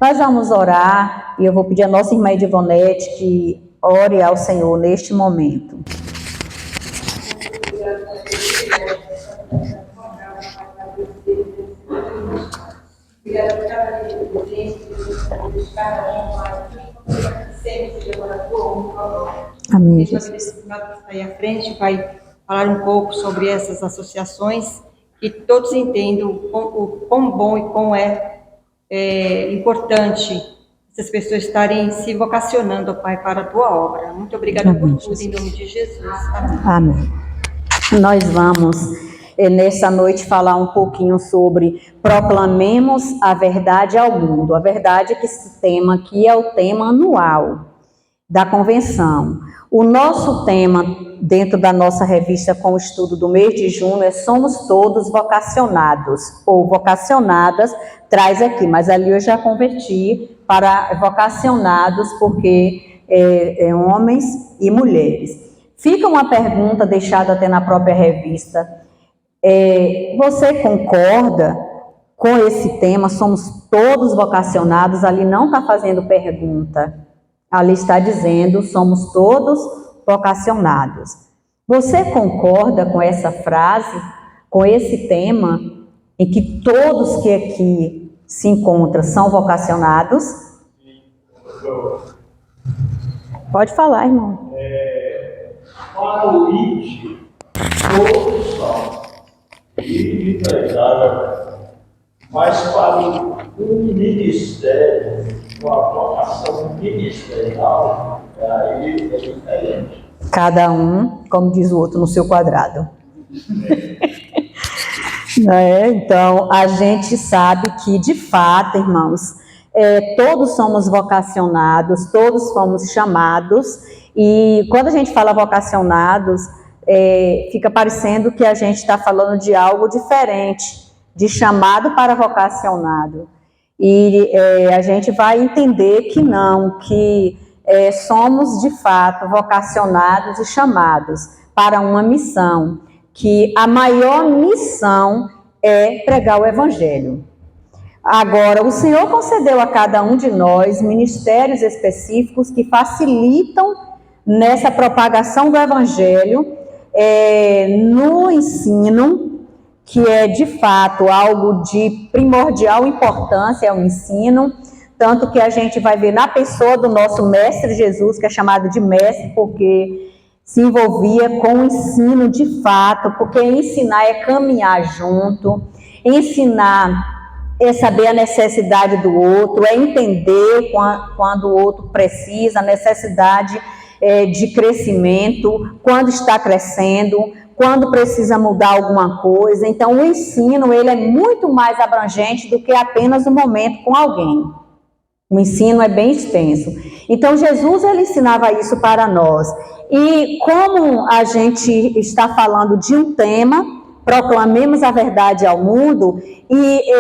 Nós vamos orar e eu vou pedir a nossa irmã Edivonete que ore ao Senhor neste momento. Obrigada por cada dia de presente, por cada sempre se agora por Amém. Deixa eu sair à frente, vai falar um pouco sobre essas associações, que todos entendam o quão bom e quão importante essas pessoas estarem se vocacionando, Pai, para a Tua obra. Muito obrigada por tudo, em nome de Jesus. Amém. Amém. Nós vamos, nessa noite, falar um pouquinho sobre proclamemos a verdade ao mundo. A verdade é que esse tema aqui é o tema anual da convenção. O nosso tema, dentro da nossa revista com o estudo do mês de junho, é Somos Todos Vocacionados, ou vocacionadas, traz aqui, mas ali eu já converti para vocacionados, porque é homens e mulheres. Fica uma pergunta deixada até na própria revista. Você concorda com esse tema, somos todos vocacionados? Ali não está fazendo pergunta. Ali está dizendo, somos todos vocacionados. Você concorda com essa frase, com esse tema, em que todos que aqui se encontram são vocacionados? Pode falar, irmão. Para o ID, todos são. E empresário, mas para o ministério, a vocação ministerial, aí é diferente. Cada um, como diz o outro, no seu quadrado. Então, a gente sabe que, de fato, irmãos, todos somos vocacionados, todos fomos chamados, e quando a gente fala vocacionados, fica parecendo que a gente está falando de algo diferente, de chamado para vocacionado. E a gente vai entender que não, que somos de fato vocacionados e chamados para uma missão, que a maior missão é pregar o Evangelho. Agora, o Senhor concedeu a cada um de nós ministérios específicos que facilitam nessa propagação do Evangelho, no ensino, que é de fato algo de primordial importância, é o ensino, tanto que a gente vai ver na pessoa do nosso Mestre Jesus, que é chamado de Mestre, porque se envolvia com o ensino de fato, porque ensinar é caminhar junto, ensinar é saber a necessidade do outro, é entender quando o outro precisa, a necessidade de crescimento, quando está crescendo, quando precisa mudar alguma coisa. Então, o ensino, ele é muito mais abrangente do que apenas um momento com alguém. O ensino é bem extenso. Então, Jesus, ele ensinava isso para nós. E como a gente está falando de um tema, proclamemos a verdade ao mundo, e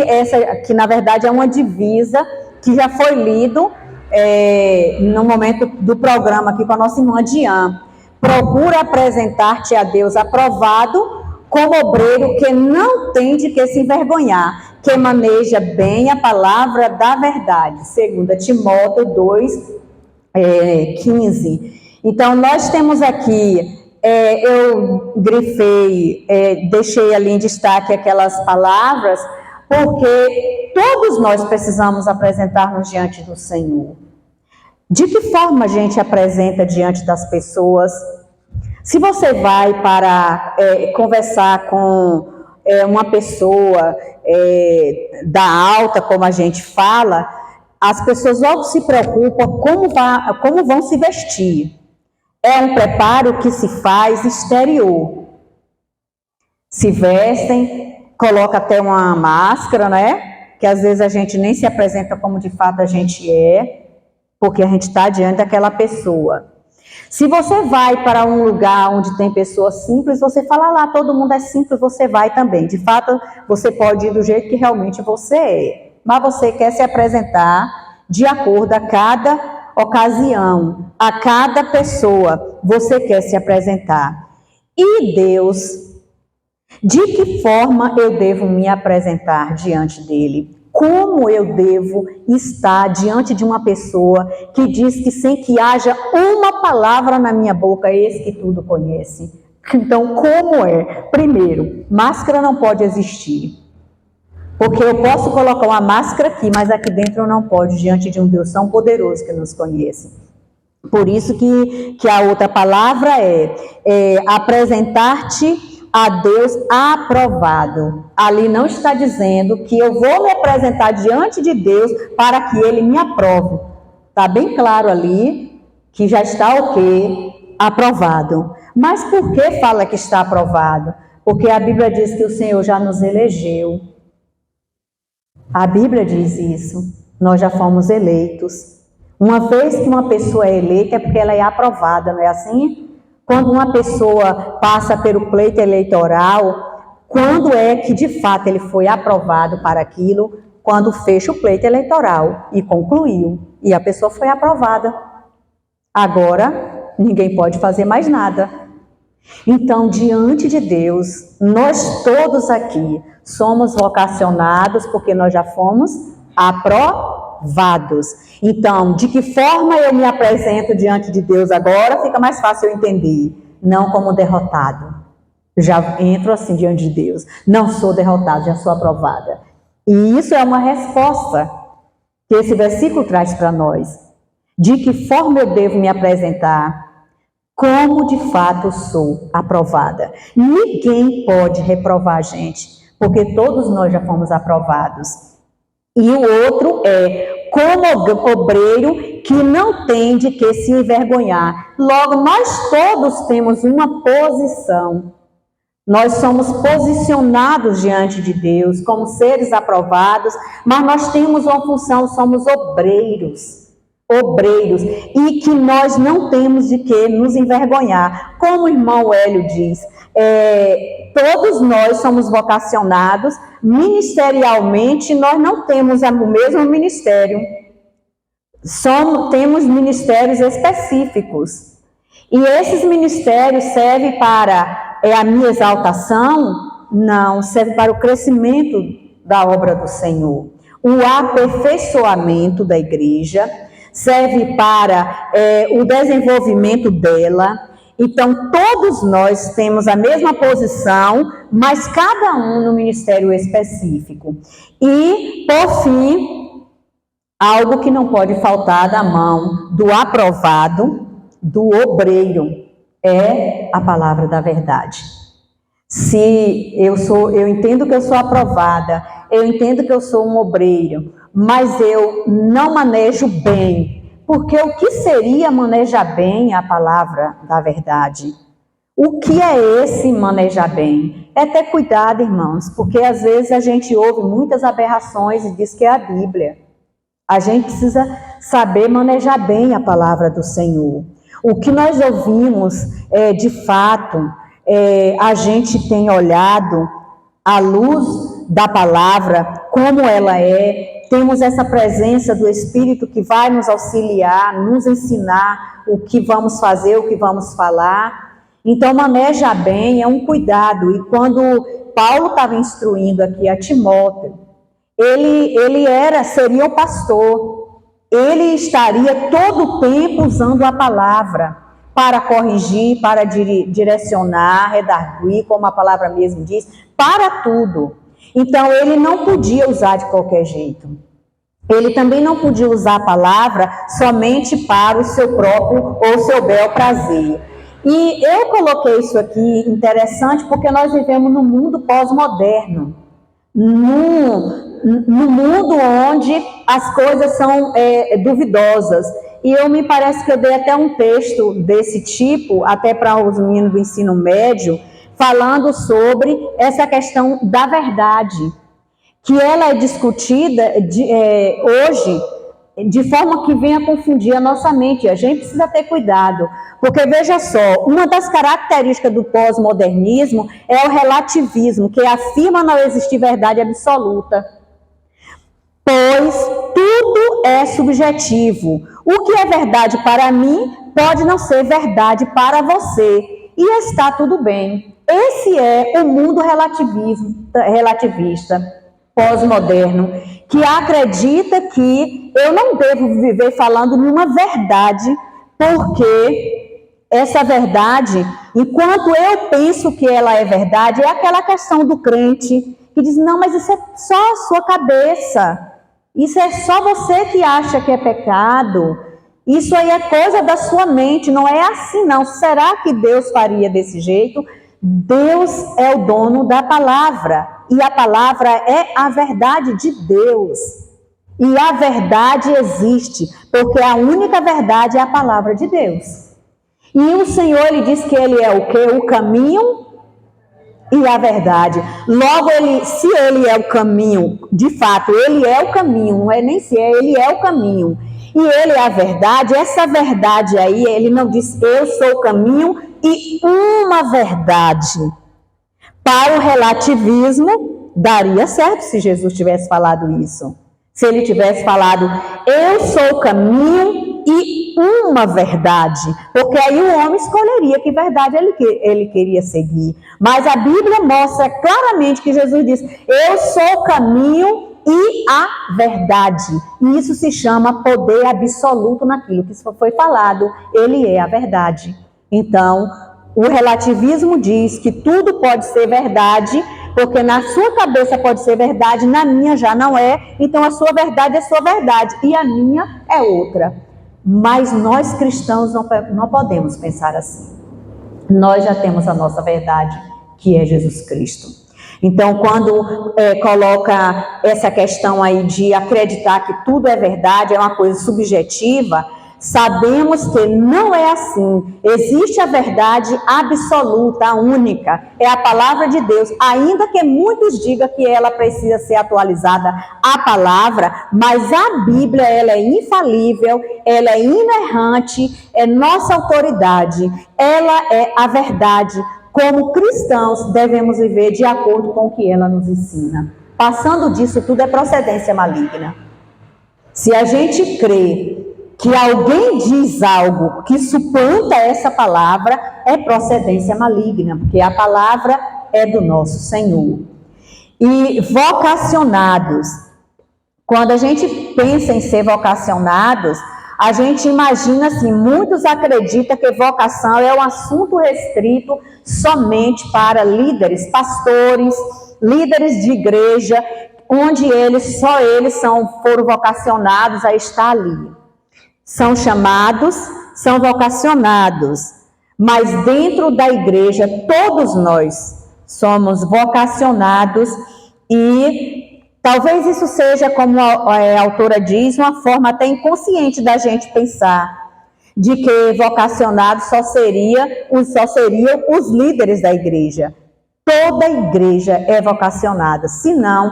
essa que na verdade é uma divisa que já foi lido no momento do programa aqui com a nossa irmã Diane. Procura apresentar-te a Deus aprovado, como obreiro que não tem de que se envergonhar, que maneja bem a palavra da verdade. 2 Timóteo 2:15. Então, nós temos aqui, eu grifei, deixei ali em destaque aquelas palavras, porque todos nós precisamos apresentar-nos diante do Senhor. De que forma a gente apresenta diante das pessoas? Se você vai para conversar com uma pessoa da alta, como a gente fala, as pessoas logo se preocupam como vão se vestir. É um preparo que se faz exterior. Se vestem, coloca até uma máscara, né? Que às vezes a gente nem se apresenta como de fato a gente é, porque a gente está diante daquela pessoa. Se você vai para um lugar onde tem pessoas simples, você fala lá, todo mundo é simples, você vai também. De fato, você pode ir do jeito que realmente você é. Mas você quer se apresentar de acordo a cada ocasião, a cada pessoa, você quer se apresentar. E Deus, de que forma eu devo me apresentar diante dele? Como eu devo estar diante de uma pessoa que diz que sem que haja uma palavra na minha boca, eis que tudo conhece? Então, como é? Primeiro, máscara não pode existir. Porque eu posso colocar uma máscara aqui, mas aqui dentro não pode, diante de um Deus tão poderoso que nos conhece. Por isso que a outra palavra é apresentar-te a Deus aprovado. Ali não está dizendo que eu vou me apresentar diante de Deus para que Ele me aprove. Está bem claro ali que já está o quê? Aprovado. Mas por que fala que está aprovado? Porque a Bíblia diz que o Senhor já nos elegeu. A Bíblia diz isso. Nós já fomos eleitos. Uma vez que uma pessoa é eleita é porque ela é aprovada, não é assim? Quando uma pessoa passa pelo pleito eleitoral, quando é que de fato ele foi aprovado para aquilo? Quando fecha o pleito eleitoral e concluiu, e a pessoa foi aprovada. Agora, ninguém pode fazer mais nada. Então, diante de Deus, nós todos aqui somos vocacionados porque nós já fomos aprovados. Então, de que forma eu me apresento diante de Deus agora, fica mais fácil eu entender. Não como derrotado. Já entro assim diante de Deus. Não sou derrotado, já sou aprovada. E isso é uma resposta que esse versículo traz para nós. De que forma eu devo me apresentar? Como de fato sou aprovada. Ninguém pode reprovar a gente, porque todos nós já fomos aprovados. E o outro é como obreiro que não tem de que se envergonhar. Logo, nós todos temos uma posição. Nós somos posicionados diante de Deus como seres aprovados, mas nós temos uma função, somos obreiros, e que nós não temos de que nos envergonhar. Como o irmão Hélio diz, todos nós somos vocacionados, ministerialmente nós não temos o mesmo ministério, temos ministérios específicos, e esses ministérios servem para a minha exaltação? Não, serve para o crescimento da obra do Senhor, o aperfeiçoamento da igreja, serve para o desenvolvimento dela. Então, todos nós temos a mesma posição, mas cada um no ministério específico. E, por fim, algo que não pode faltar da mão do aprovado, do obreiro, é a palavra da verdade. Se eu entendo que eu sou aprovada, eu entendo que eu sou um obreiro, mas eu não manejo bem, porque o que seria manejar bem a palavra da verdade? O que é esse manejar bem? É ter cuidado, irmãos, porque às vezes a gente ouve muitas aberrações e diz que é a Bíblia. A gente precisa saber manejar bem a palavra do Senhor. O que nós ouvimos, de fato, a gente tem olhado à luz da palavra, como ela é. Temos essa presença do Espírito que vai nos auxiliar, nos ensinar o que vamos fazer, o que vamos falar. Então, manejar bem é um cuidado. E quando Paulo estava instruindo aqui a Timóteo, ele seria o pastor. Ele estaria todo o tempo usando a palavra para corrigir, para direcionar, redarguir, como a palavra mesmo diz, para tudo. Então, ele não podia usar de qualquer jeito. Ele também não podia usar a palavra somente para o seu próprio ou seu bel prazer. E eu coloquei isso aqui interessante porque nós vivemos num mundo pós-moderno. No mundo onde as coisas são duvidosas. E me parece que eu dei até um texto desse tipo, até para os meninos do ensino médio, falando sobre essa questão da verdade, que ela é discutida hoje de forma que venha confundir a nossa mente. A gente precisa ter cuidado, porque veja só, uma das características do pós-modernismo é o relativismo, que afirma não existir verdade absoluta, pois tudo é subjetivo. O que é verdade para mim pode não ser verdade para você, e está tudo bem. Esse é o mundo relativista, pós-moderno. que acredita que eu não devo viver falando nenhuma verdade, porque essa verdade, enquanto eu penso que ela é verdade, é aquela questão do crente que diz, não, mas isso é só a sua cabeça, isso é só você que acha que é pecado, isso aí é coisa da sua mente, não é assim não. Será que Deus faria desse jeito? Deus é o dono da palavra, e a palavra é a verdade de Deus. E a verdade existe, porque a única verdade é a palavra de Deus. E o Senhor, ele diz que ele é o quê? O caminho e a verdade. Logo, se ele é o caminho, de fato, ele é o caminho, não é nem se é, ele é o caminho. E ele é a verdade, essa verdade aí, ele não diz eu sou o caminho e uma verdade. Para o relativismo, daria certo se Jesus tivesse falado isso. Se ele tivesse falado, eu sou o caminho e uma verdade. Porque aí o homem escolheria que verdade ele queria seguir. Mas a Bíblia mostra claramente que Jesus diz, eu sou o caminho e a verdade. E isso se chama poder absoluto naquilo que foi falado. Ele é a verdade. Então, o relativismo diz que tudo pode ser verdade, porque na sua cabeça pode ser verdade, na minha já não é. Então, a sua verdade é sua verdade e a minha é outra. Mas nós cristãos não podemos pensar assim. Nós já temos a nossa verdade, que é Jesus Cristo. Então, quando coloca essa questão aí de acreditar que tudo é verdade, é uma coisa subjetiva, sabemos que não é assim. Existe a verdade absoluta, a única, é a palavra de Deus, ainda que muitos digam que ela precisa ser atualizada, a palavra, mas a Bíblia, ela é infalível, ela é inerrante, é nossa autoridade, ela é a verdade. Como cristãos, devemos viver de acordo com o que ela nos ensina. Passando disso, tudo é procedência maligna. Se a gente crê que alguém diz algo que suplanta essa palavra, é procedência maligna, porque a palavra é do nosso Senhor. E vocacionados. Quando a gente pensa em ser vocacionados, a gente imagina assim, muitos acreditam que vocação é um assunto restrito somente para líderes, pastores, líderes de igreja, onde só eles foram vocacionados a estar ali. São chamados, são vocacionados, mas dentro da igreja todos nós somos vocacionados e talvez isso seja, como a autora diz, uma forma até inconsciente da gente pensar, de que vocacionados só seriam os líderes da igreja. Toda igreja é vocacionada, senão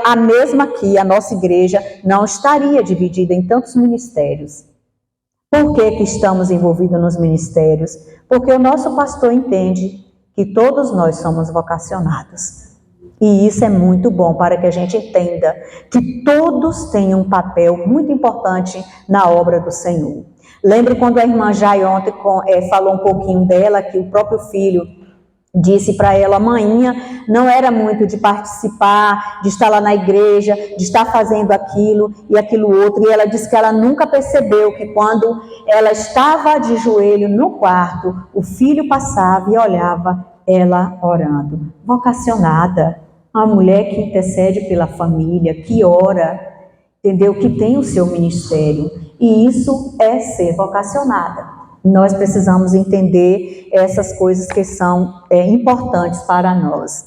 a mesma aqui, a nossa igreja, não estaria dividida em tantos ministérios. Por que estamos envolvidos nos ministérios? Porque o nosso pastor entende que todos nós somos vocacionados. E isso é muito bom para que a gente entenda que todos têm um papel muito importante na obra do Senhor. Lembro quando a irmã Jai ontem falou um pouquinho dela, que o próprio filho disse para ela, manhinha, não era muito de participar, de estar lá na igreja, de estar fazendo aquilo e aquilo outro. E ela disse que ela nunca percebeu que quando ela estava de joelho no quarto, o filho passava e olhava ela orando. Vocacionada. Uma mulher que intercede pela família, que ora, entendeu? Que tem o seu ministério. E isso é ser vocacionada. Nós precisamos entender essas coisas que são importantes para nós.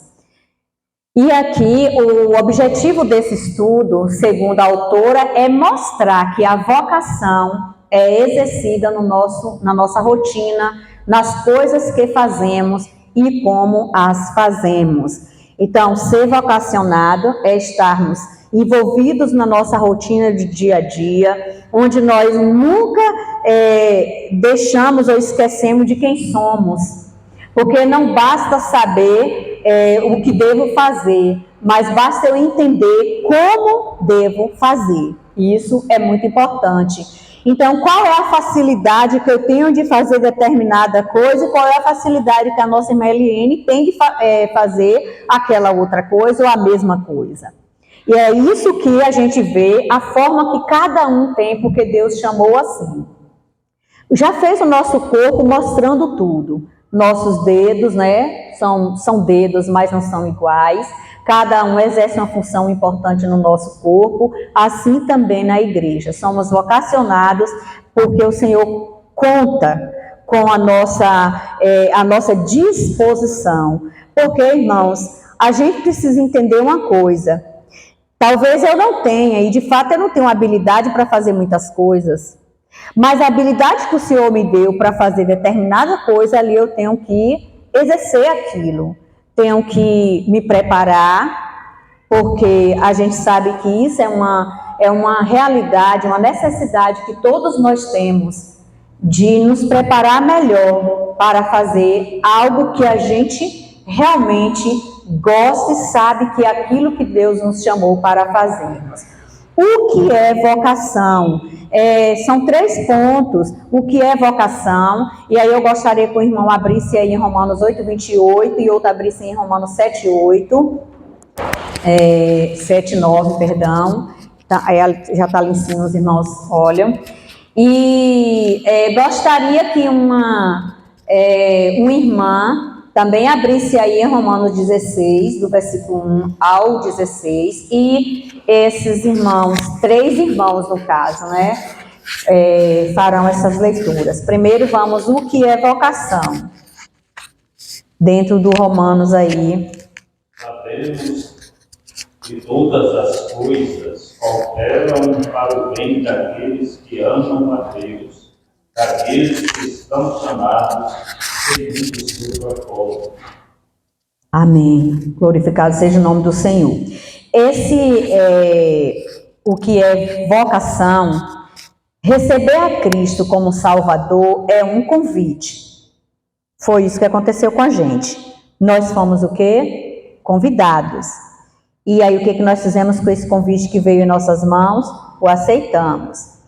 E aqui, o objetivo desse estudo, segundo a autora, é mostrar que a vocação é exercida na nossa rotina, nas coisas que fazemos e como as fazemos. Então, ser vocacionado é estarmos envolvidos na nossa rotina de dia a dia, onde nós nunca deixamos ou esquecemos de quem somos. Porque não basta saber o que devo fazer, mas basta eu entender como devo fazer. Isso é muito importante. Então, qual é a facilidade que eu tenho de fazer determinada coisa e qual é a facilidade que a nossa irmã Eliane tem de fazer aquela outra coisa ou a mesma coisa? E é isso que a gente vê, a forma que cada um tem, porque Deus chamou assim. Já fez o nosso corpo mostrando tudo. Nossos dedos, né, são dedos, mas não são iguais. Cada um exerce uma função importante no nosso corpo, assim também na igreja. Somos vocacionados porque o Senhor conta com a nossa disposição. Porque, irmãos, a gente precisa entender uma coisa. Talvez eu não tenha, e de fato eu não tenho habilidade para fazer muitas coisas, mas a habilidade que o Senhor me deu para fazer determinada coisa, ali eu tenho que exercer aquilo. Tenho que me preparar, porque a gente sabe que isso é uma realidade, uma necessidade que todos nós temos, de nos preparar melhor para fazer algo que a gente realmente gosta e sabe que é aquilo que Deus nos chamou para fazermos. O que é vocação? São 3 pontos. O que é vocação? E aí eu gostaria que o irmão abrisse aí em Romanos 8:28 e outro abrisse em Romanos 7:9, perdão. Já está ali em cima, os irmãos olham. E gostaria que uma irmã também abrisse aí em Romanos 16, do versículo 1 ao 16, e esses irmãos, 3 irmãos no caso, né, farão essas leituras. Primeiro vamos, o que é vocação? Dentro do Romanos aí. Sabemos que todas as coisas cooperam para o bem daqueles que amam a Deus, daqueles que estão chamados segundo o seu propósito. Amém. Glorificado seja o nome do Senhor. O que é vocação, receber a Cristo como Salvador é um convite. Foi isso que aconteceu com a gente. Nós fomos o quê? Convidados. E aí o que nós fizemos com esse convite que veio em nossas mãos? O aceitamos.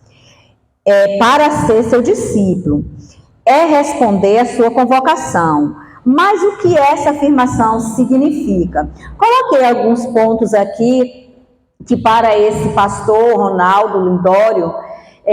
Para ser seu discípulo. É responder a sua convocação. Mas o que essa afirmação significa? Coloquei alguns pontos aqui que para esse pastor Ronaldo Lindório,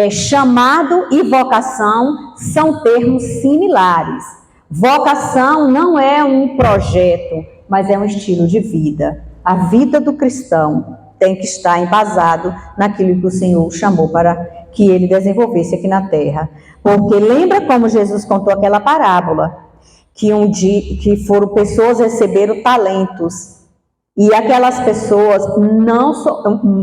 chamado e vocação são termos similares. Vocação não é um projeto, mas é um estilo de vida. A vida do cristão tem que estar embasado naquilo que o Senhor chamou para que ele desenvolvesse aqui na terra. Porque lembra como Jesus contou aquela parábola, que foram pessoas receberam talentos, e aquelas pessoas,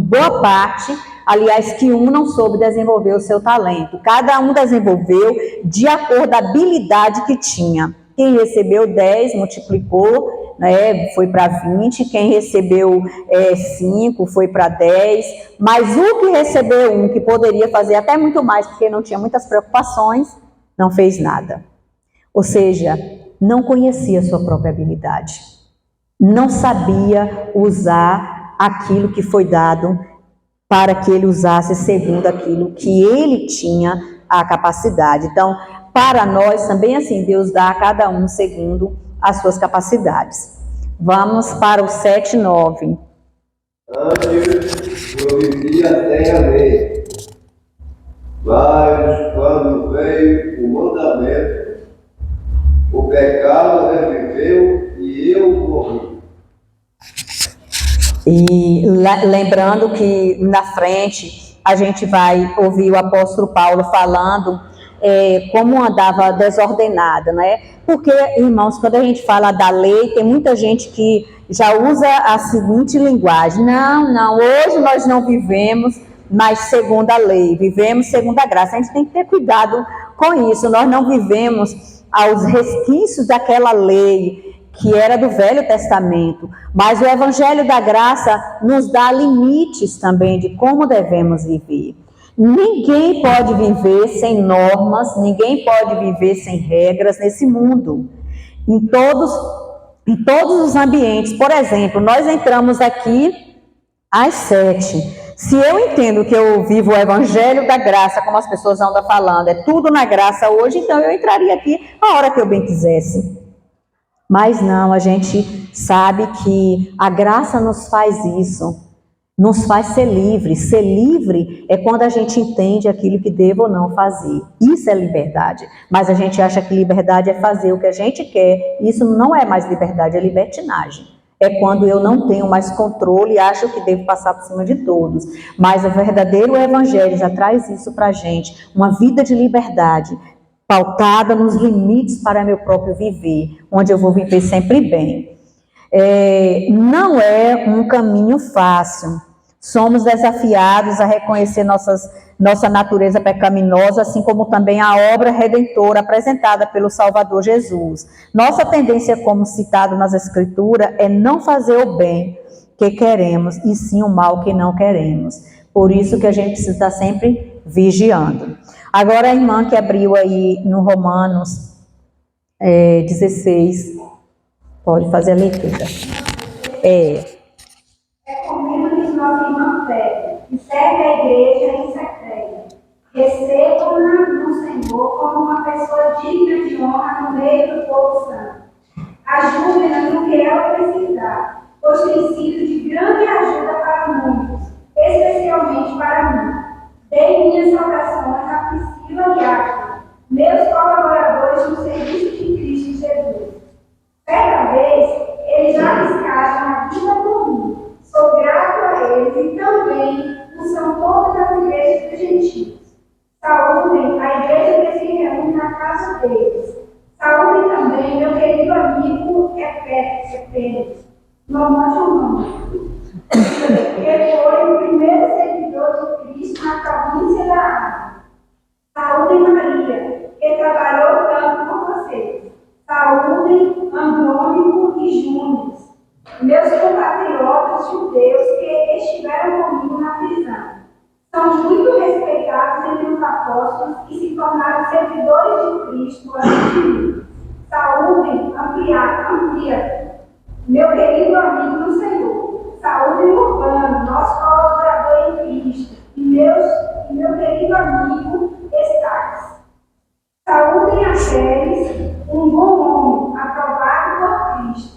boa parte, aliás, que não soube desenvolver o seu talento. Cada um desenvolveu de acordo com a habilidade que tinha. Quem recebeu 10, multiplicou, né, foi para 20. Quem recebeu 5, foi para 10. Mas o que recebeu 1, que poderia fazer até muito mais, porque não tinha muitas preocupações, não fez nada. Ou seja, não conhecia a sua própria habilidade. Não sabia usar aquilo que foi dado para que ele usasse segundo aquilo que ele tinha a capacidade. Então, para nós também assim, Deus dá a cada um segundo as suas capacidades. Vamos para o 7:9. Antes eu vivia sem a lei, mas quando veio o mandamento, o pecado reviveu e eu morri. E lembrando que na frente a gente vai ouvir o apóstolo Paulo falando como andava desordenada, né? Porque, irmãos, quando a gente fala da lei, tem muita gente que já usa a seguinte linguagem: não, hoje nós não vivemos mais segundo a lei, vivemos segundo a graça. A gente tem que ter cuidado com isso. Nós não vivemos aos resquícios daquela lei que era do Velho Testamento, mas o Evangelho da Graça nos dá limites também de como devemos viver. Ninguém pode viver sem normas, ninguém pode viver sem regras nesse mundo. Em todos os ambientes. Por exemplo, nós entramos aqui às 7. Se eu entendo que eu vivo o Evangelho da Graça, como as pessoas andam falando, é tudo na graça hoje, então eu entraria aqui a hora que eu bem quisesse. Mas não, a gente sabe que a graça nos faz isso. nos faz ser livre. Ser livre é quando a gente entende aquilo que devo ou não fazer. Isso é liberdade. Mas a gente acha que liberdade é fazer o que a gente quer. Isso não é mais liberdade, é libertinagem. É quando eu não tenho mais controle e acho que devo passar por cima de todos. Mas o verdadeiro evangelho já traz isso para a gente. Uma vida de liberdade, pautada nos limites para meu próprio viver, onde eu vou viver sempre bem. Não é um caminho fácil. Somos desafiados a reconhecer nossa natureza pecaminosa, assim como também a obra redentora apresentada pelo Salvador Jesus. Nossa tendência, como citado nas Escrituras, é não fazer o bem que queremos, e sim o mal que não queremos. Por isso que a gente precisa estar sempre vigiando. Agora a irmã que abriu aí no Romanos 16, pode fazer a leitura. Recomendo-lhes nossa irmã Fé, que serve a igreja em secreto. Recebam-na no Senhor como uma pessoa digna de honra no meio do povo santo. Ajude-na no que ela precisar, pois tem sido de grande ajuda para muitos, especialmente para mim. Dei minhas saudações a Priscila e Áquila, meus colaboradores no serviço de Cristo Jesus. Certa vez, eles arriscaram a vida por mim. Sou grato a eles e também o são todas as igrejas dos gentios. Saúdem a igreja que se reúne na casa deles. Saúdem também meu querido amigo Epéneto. Não mostra o nome. Ele foi o primeiro seguidor de Cristo na província da Ásia. Saúdem Maria, que trabalhou tanto com vocês. Saúdem Andrônico e Júnior, meus compatriotas judeus que estiveram comigo na prisão. São muito respeitados entre os apóstolos e se tornaram servidores de Cristo antes de mim. Saúdem Amplia, meu querido amigo no Senhor. Saúdem Urbano, nosso colaborador em Cristo, e meu querido amigo Estaques. Saúdem a Félix, um bom homem, aprovado por Cristo.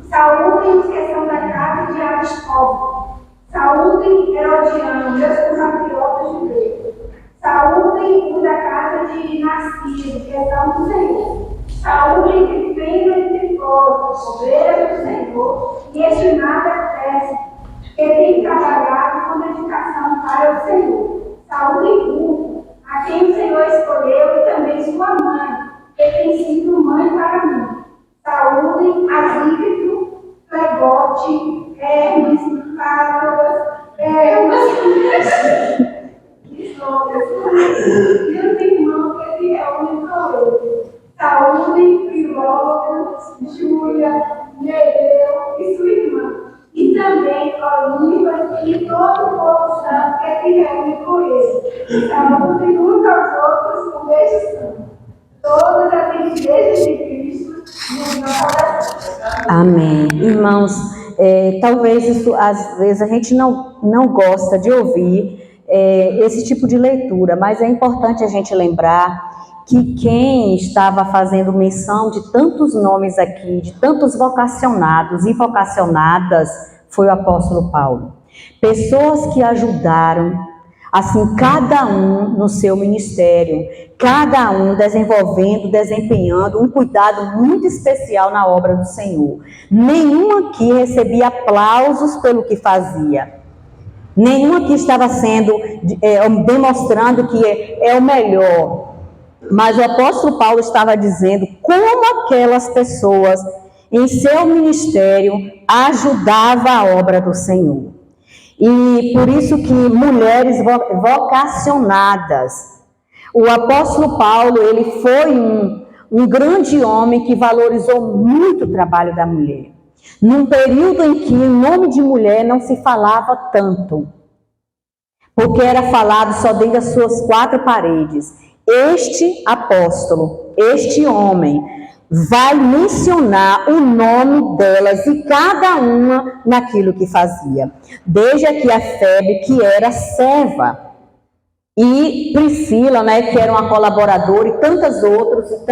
Saúdem os que são da casa de Aristóbulo. Saúdem Herodiano, meus compatriotas judeus. Saúdem os da casa de Narciso, que são do Senhor. Saúdem Trifena e Trifósio, obreiras do Senhor, e estimada Péssima, que tem trabalhado com dedicação para o Senhor. Saúdem Rufo, a quem o Senhor escolheu, e também sua mãe, que tem sido mãe para mim. Saúdem Asícrito, Flebote, Hermes, Párolas, e os irmãos que se reúnem com ele. Saúdem Filósofo, Júlia, Nereu e sua irmã. E também Olivas e todo o povo santo que se reúne com ele. Saúdem uns aos outros com beijo santo. Todas as igrejas de Cristo nos dão. Amém. Irmãos, talvez isso, às vezes, a gente não gosta de ouvir esse tipo de leitura, mas é importante a gente lembrar que quem estava fazendo menção de tantos nomes aqui, de tantos vocacionados e vocacionadas, foi o apóstolo Paulo. Pessoas que ajudaram, assim, cada um no seu ministério, cada um desempenhando um cuidado muito especial na obra do Senhor. Nenhum aqui recebia aplausos pelo que fazia. Nenhum aqui estava demonstrando que é o melhor. Mas o apóstolo Paulo estava dizendo como aquelas pessoas em seu ministério ajudavam a obra do Senhor. E por isso que mulheres vocacionadas, o apóstolo Paulo, ele foi um grande homem que valorizou muito o trabalho da mulher. Num período em que o nome de mulher não se falava tanto, porque era falado só dentro das suas quatro paredes. Este apóstolo, este homem, vai mencionar o nome delas e cada uma naquilo que fazia. Desde aqui a Febe, que era serva, e Priscila, que era uma colaboradora, e tantas outras, e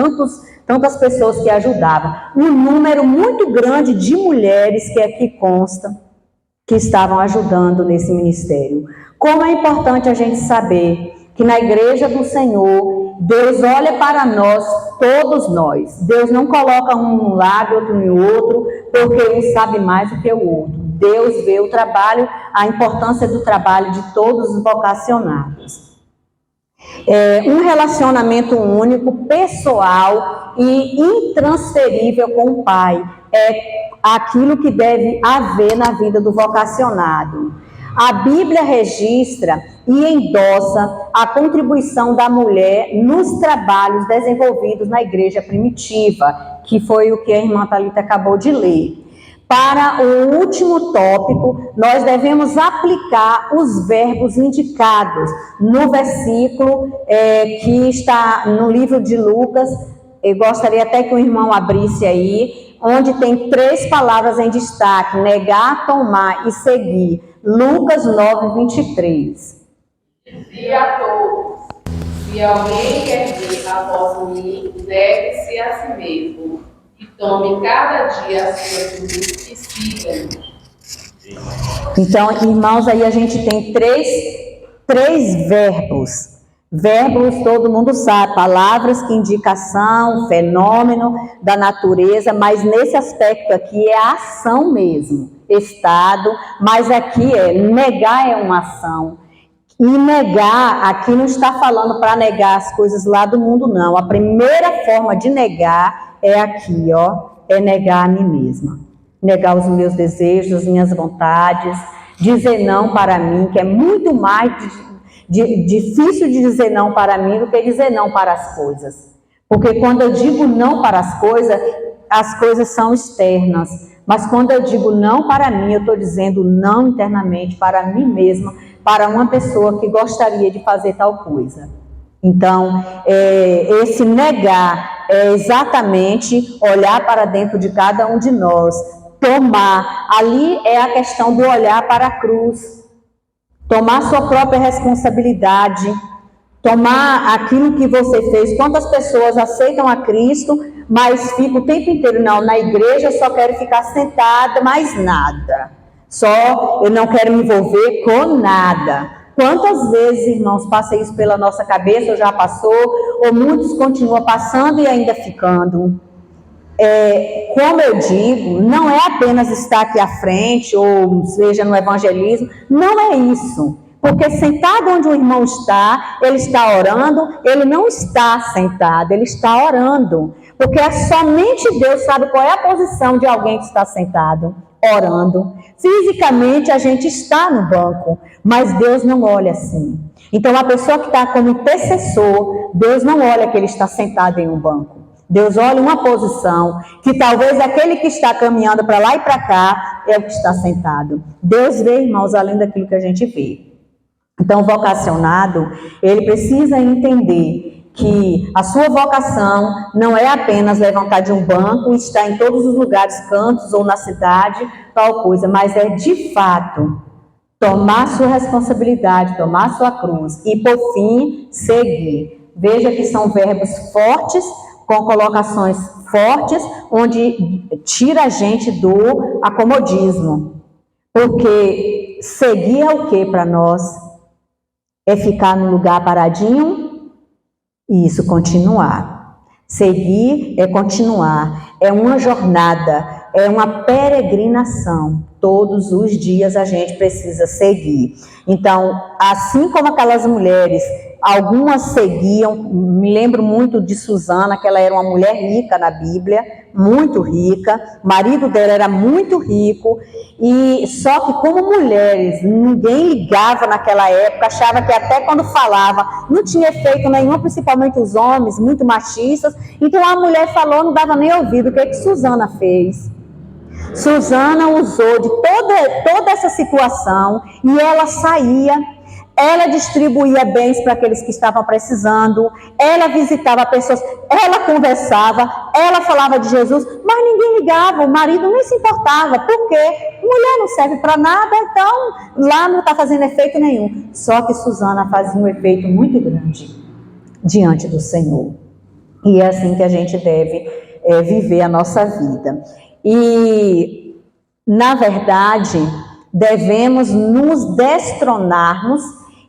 tantas pessoas que ajudavam. Um número muito grande de mulheres que aqui consta, que estavam ajudando nesse ministério. Como é importante a gente saber que na igreja do Senhor, Deus olha para nós, todos nós. Deus não coloca um em um lado, outro em outro, porque um sabe mais do que o outro. Deus vê o trabalho, a importância do trabalho de todos os vocacionados. Um relacionamento único, pessoal e intransferível com o Pai é aquilo que deve haver na vida do vocacionado. A Bíblia registra e endossa a contribuição da mulher nos trabalhos desenvolvidos na igreja primitiva, que foi o que a irmã Thalita acabou de ler. Para o último tópico, nós devemos aplicar os verbos indicados no versículo que está no livro de Lucas. Eu gostaria até que o irmão abrisse aí, onde tem 3 palavras em destaque: negar, tomar e seguir. Lucas 9, 23. E a todos, se alguém quer vir após mim, negue-se a si mesmo, e tome cada dia a sua cruz e siga-me. Então, irmãos, aí a gente tem três verbos. Verbos, todo mundo sabe, palavras que indicam ação, fenômeno da natureza, mas nesse aspecto aqui é a ação mesmo, estado, mas aqui negar é uma ação. E negar, aqui não está falando para negar as coisas lá do mundo, não. A primeira forma de negar é aqui, é negar a mim mesma. Negar os meus desejos, as minhas vontades, dizer não para mim, que é muito mais difícil de dizer não para mim do que dizer não para as coisas. Porque quando eu digo não para as coisas são externas. Mas quando eu digo não para mim, eu estou dizendo não internamente para mim mesma, para uma pessoa que gostaria de fazer tal coisa. Então, esse negar é exatamente olhar para dentro de cada um de nós, tomar. Ali é a questão do olhar para a cruz, tomar sua própria responsabilidade, tomar aquilo que você fez. Quantas pessoas aceitam a Cristo, mas ficam o tempo inteiro, não, na igreja eu só quero ficar sentada, mais nada. Eu não quero me envolver com nada. Quantas vezes, irmãos, passa isso pela nossa cabeça, ou já passou, ou muitos continuam passando e ainda ficando. Como eu digo, não é apenas estar aqui à frente, ou seja, no evangelismo, não é isso. Porque sentado onde o irmão está, ele está orando, ele não está sentado, ele está orando. Porque somente Deus sabe qual é a posição de alguém que está sentado, orando. Fisicamente a gente está no banco, mas Deus não olha assim. Então a pessoa que está como intercessor, Deus não olha que ele está sentado em um banco. Deus olha uma posição que talvez aquele que está caminhando para lá e para cá é o que está sentado. Deus vê, irmãos, além daquilo que a gente vê. Então o vocacionado, ele precisa entender que a sua vocação não é apenas levantar de um banco e estar em todos os lugares, cantos ou na cidade, tal coisa, mas é de fato tomar sua responsabilidade, tomar sua cruz e, por fim, seguir. Veja que são verbos fortes, com colocações fortes, onde tira a gente do acomodismo. Porque seguir é o que para nós? É ficar no lugar paradinho? Isso, continuar. Seguir é continuar, é uma jornada, é uma peregrinação. Todos os dias a gente precisa seguir. Então, assim como aquelas mulheres, algumas seguiam, me lembro muito de Susana, que ela era uma mulher rica na Bíblia, muito rica, o marido dela era muito rico, e só que como mulheres, ninguém ligava naquela época, achava que até quando falava, não tinha efeito nenhum, principalmente os homens, muito machistas, então a mulher falou, não dava nem ouvido. O que Susana fez? Susana usou de toda essa situação, e ela saía, ela distribuía bens para aqueles que estavam precisando, ela visitava pessoas, ela conversava, ela falava de Jesus, mas ninguém ligava, o marido nem se importava, porque mulher não serve para nada, então lá não está fazendo efeito nenhum. Só que Susana fazia um efeito muito grande diante do Senhor. E é assim que a gente deve viver a nossa vida. E, na verdade, devemos nos destronarmos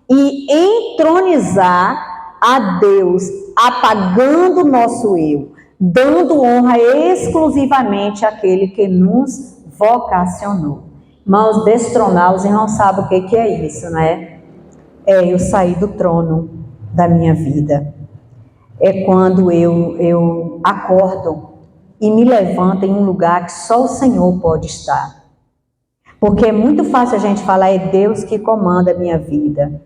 e entronizar a Deus, apagando o nosso eu, dando honra exclusivamente àquele que nos vocacionou. Irmãos, destronar, os irmãos sabem o que é isso, né? É eu sair do trono da minha vida. É quando eu acordo e me levanto em um lugar que só o Senhor pode estar. Porque é muito fácil a gente falar, é Deus que comanda a minha vida.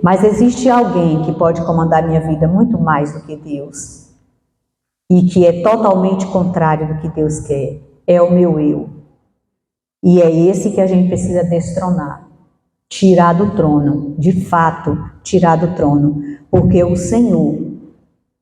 Mas existe alguém que pode comandar a minha vida muito mais do que Deus. E que é totalmente contrário do que Deus quer. É o meu eu. E é esse que a gente precisa destronar. Tirar do trono. De fato, tirar do trono. Porque o Senhor,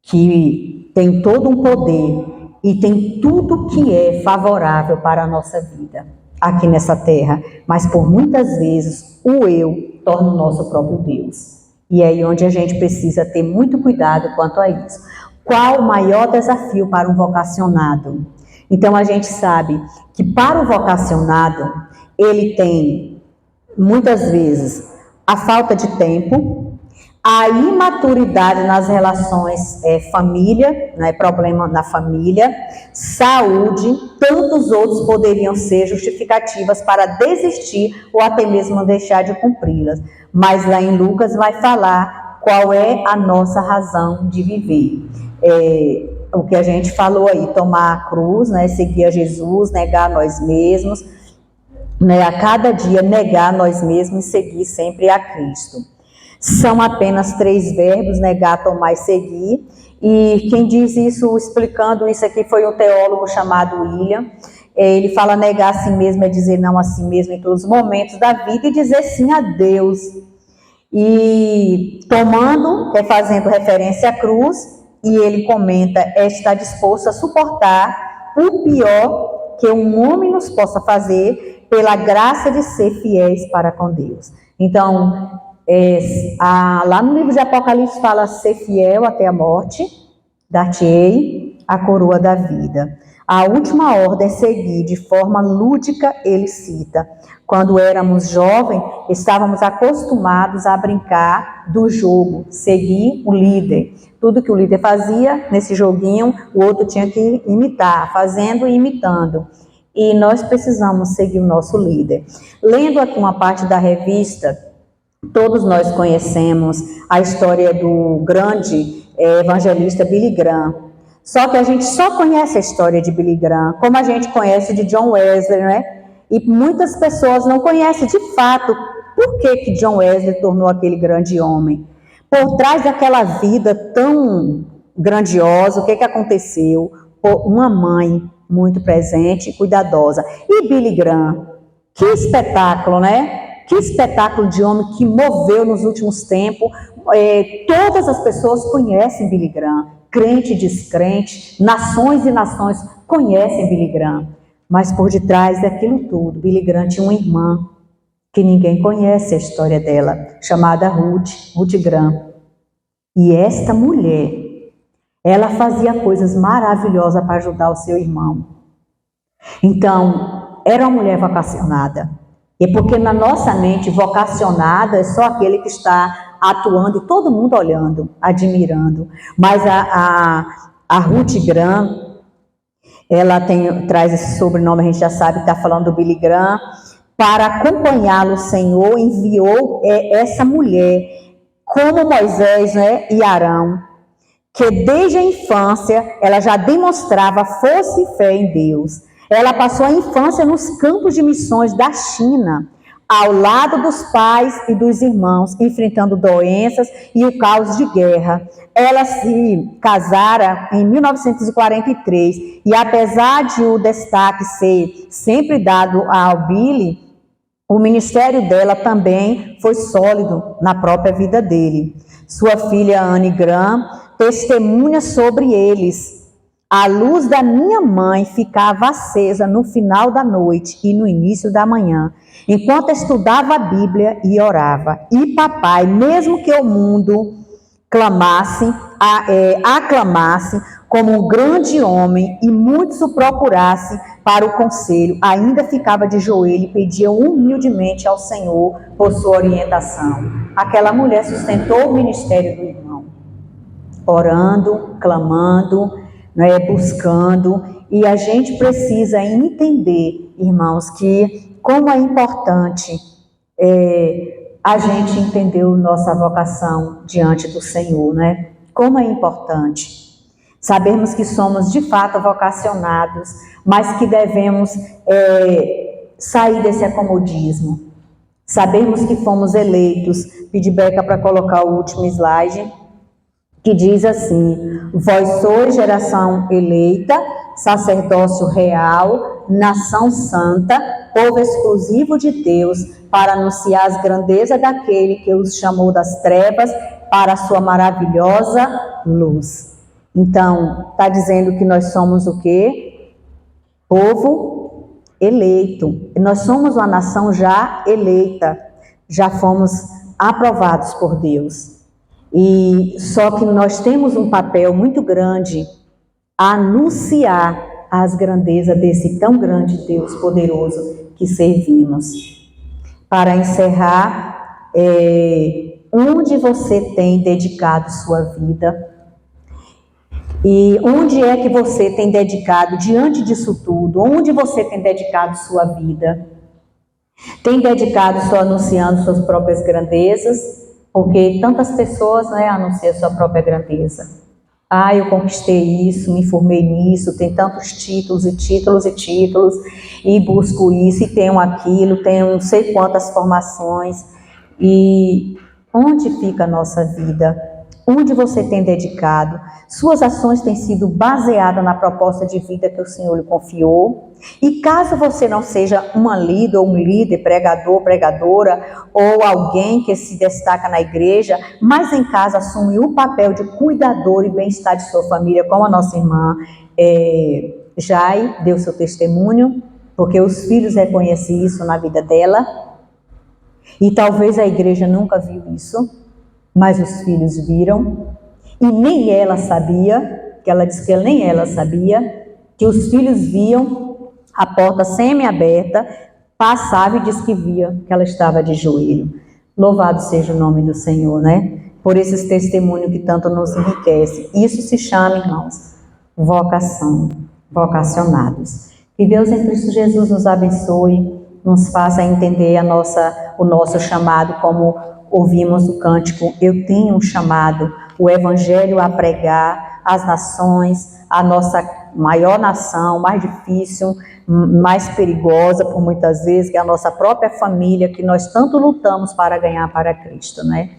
que tem todo um poder e tem tudo que é favorável para a nossa vida aqui nessa terra, mas por muitas vezes o eu torna o nosso próprio Deus. E é aí onde a gente precisa ter muito cuidado quanto a isso. Qual o maior desafio para um vocacionado? Então a gente sabe que para o vocacionado, ele tem muitas vezes a falta de tempo, a imaturidade nas relações família, né, problema na família, saúde, tantos outros poderiam ser justificativas para desistir ou até mesmo deixar de cumpri-las. Mas lá em Lucas vai falar qual é a nossa razão de viver. O que a gente falou aí, tomar a cruz, né, seguir a Jesus, negar nós mesmos, né, a cada dia negar nós mesmos e seguir sempre a Cristo. São apenas 3 verbos, negar, tomar e seguir. E quem diz isso, explicando isso aqui, foi um teólogo chamado William. Ele fala negar a si mesmo é dizer não a si mesmo em todos os momentos da vida e dizer sim a Deus. E tomando, fazendo referência à cruz, e ele comenta, está disposto a suportar o pior que um homem nos possa fazer pela graça de ser fiéis para com Deus. Então, lá no livro de Apocalipse fala ser fiel até a morte, dar-te-ei a coroa da vida. A última ordem é seguir de forma lúdica, ele cita. Quando éramos jovens, estávamos acostumados a brincar do jogo, seguir o líder. Tudo que o líder fazia nesse joguinho, o outro tinha que imitar, fazendo e imitando. E nós precisamos seguir o nosso líder. Lendo aqui uma parte da revista, todos nós conhecemos a história do grande evangelista Billy Graham. Só que a gente só conhece a história de Billy Graham, como a gente conhece de John Wesley, né? E muitas pessoas não conhecem de fato por que John Wesley tornou aquele grande homem. Por trás daquela vida tão grandiosa, o que aconteceu? Uma mãe muito presente e cuidadosa. E Billy Graham, que espetáculo, né? Que espetáculo de homem que moveu nos últimos tempos. Todas as pessoas conhecem Billy Graham, crente e descrente, nações e nações conhecem Billy Graham. Mas por detrás daquilo tudo, Billy Graham tinha uma irmã, que ninguém conhece a história dela, chamada Ruth Graham. E esta mulher, ela fazia coisas maravilhosas para ajudar o seu irmão. Então, era uma mulher vocacionada. E porque na nossa mente, vocacionada é só aquele que está atuando e todo mundo olhando, admirando. Mas a Ruth Graham, ela traz esse sobrenome, a gente já sabe que está falando do Billy Graham. Para acompanhá-lo, o Senhor enviou essa mulher, como Moisés, né, e Arão, que desde a infância ela já demonstrava força e fé em Deus. Ela passou a infância nos campos de missões da China, ao lado dos pais e dos irmãos, enfrentando doenças e o caos de guerra. Ela se casara em 1943 e apesar de o destaque ser sempre dado ao Billy, o ministério dela também foi sólido na própria vida dele. Sua filha Anne Graham testemunha sobre eles. A luz da minha mãe ficava acesa no final da noite e no início da manhã, enquanto estudava a Bíblia e orava. E papai, mesmo que o mundo aclamasse como um grande homem e muitos o procurassem, para o conselho, ainda ficava de joelho e pedia humildemente ao Senhor por sua orientação. Aquela mulher sustentou o ministério do irmão, orando, clamando, né, buscando, e a gente precisa entender, irmãos, que como é importante a gente entender nossa vocação diante do Senhor, né? Como é importante sabermos que somos de fato vocacionados, mas que devemos sair desse acomodismo. Sabemos que fomos eleitos. Pedi Beca para colocar o último slide, que diz assim: vós sois geração eleita, sacerdócio real, nação santa, povo exclusivo de Deus, para anunciar as grandezas daquele que os chamou das trevas para a sua maravilhosa luz. Então, está dizendo que nós somos o quê? Povo eleito. Nós somos uma nação já eleita, já fomos aprovados por Deus. E só que nós temos um papel muito grande a anunciar as grandezas desse tão grande Deus poderoso que servimos. Para encerrar, onde você tem dedicado sua vida? E onde é que você tem dedicado, diante disso tudo, onde você tem dedicado sua vida? Tem dedicado só anunciando suas próprias grandezas? Porque tantas pessoas, né, anunciam sua própria grandeza. Ah, eu conquistei isso, me formei nisso, tem tantos títulos e títulos e títulos, e busco isso, e tenho aquilo, tenho não sei quantas formações. E onde fica a nossa vida? Onde você tem dedicado? Suas ações têm sido baseadas na proposta de vida que o Senhor lhe confiou? E caso você não seja uma líder ou um líder, pregador, pregadora, ou alguém que se destaca na igreja, mas em casa assume o papel de cuidador e bem-estar de sua família, como a nossa irmã Jai deu seu testemunho, porque os filhos reconhecem isso na vida dela, e talvez a igreja nunca viu isso, mas os filhos viram, e nem ela sabia, que ela disse que nem ela sabia, que os filhos viam a porta semi-aberta, passava e disse que via que ela estava de joelho. Louvado seja o nome do Senhor, né? Por esses testemunhos que tanto nos enriquece. Isso se chama, irmãos, vocação, vocacionados. Que Deus em Cristo Jesus nos abençoe, nos faça entender o nosso chamado, como ouvimos o cântico, eu tenho um chamado, o evangelho a pregar às nações, a nossa maior nação, mais difícil, mais perigosa por muitas vezes, que é a nossa própria família, que nós tanto lutamos para ganhar para Cristo, né?